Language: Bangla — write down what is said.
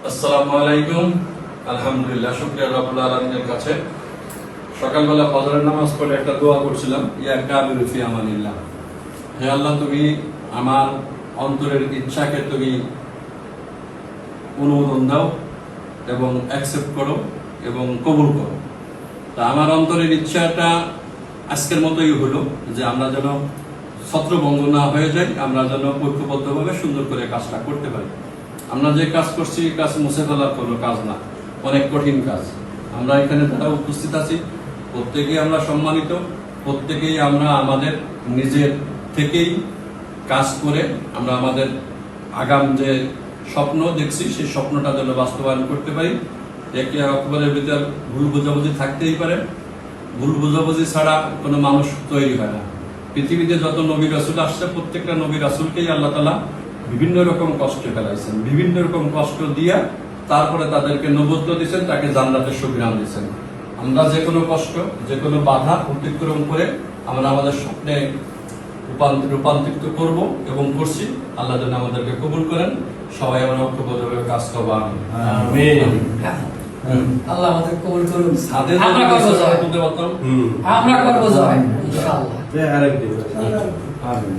আসসালামু আলাইকুম। আলহামদুলিল্লাহ, শুকরিয়া রাব্বুল আলামিনের কাছে। সকালবেলা ফজরের নামাজ পড়ে একটা দোয়া করছিলাম, ইয়া কাবিরু ফি আমানিল্লাহ। হে আল্লাহ, তুমি আমার অন্তরের ইচ্ছাকে তুমি অনুমোদন দাও এবং অ্যাকসেপ্ট করো এবং কবুল করো। তা আমার অন্তরের ইচ্ছাটা আজকের মতোই হলো যে আমরা যেন ছত্রভঙ্গ না হয়ে যাই, আমরা যেন ঐক্যবদ্ধভাবে সুন্দর করে কাজটা করতে পারি। আমরা যে কাজ করছি এই কাজ মুছে ফেলার কোনো কাজ না, অনেক কঠিন কাজ। আমরা এখানে যারা উপস্থিত আছি প্রত্যেকেই আমরা সম্মানিত, প্রত্যেকেই আমরা আমাদের নিজের থেকেই কাজ করে আমরা আমাদের আগাম যে স্বপ্ন দেখছি সেই স্বপ্নটা যেন বাস্তবায়ন করতে পারি। একে অপরের ভিতর ভুল বোঝাবুঝি থাকতেই পারে, ভুল বোঝাবুঝি ছাড়া কোনো মানুষ তৈরি হয় না। পৃথিবীতে যত নবী রাসূল আসছে প্রত্যেকটা নবী রাসূলকেই আল্লাহ তাআলা বিভিন্ন রকম কষ্ট ফেলাইছেন, বিভিন্ন রকম কষ্ট দিয়া তারপরে তাদেরকে নবুয়ত দিয়েছেন, তাকে জান্নাতের সুবিধান দিয়েছেন। আমরা যে কোনো কষ্ট, যে কোনো বাধা অতিক্রম করে আমরা আমাদের স্বপ্নে রূপান্তরিত করব এবং করছি। আল্লাহ যেন আমাদেরকে কবুল করেন। সবাই আমরা ঐক্যবদ্ধভাবে কাজ করবো। আমিন। আল্লাহ আমাদের কবুল করুন। সাথে আমরা করব জয়। আমরা করব জয় ইনশাআল্লাহ। আরেকদিন। আমিন।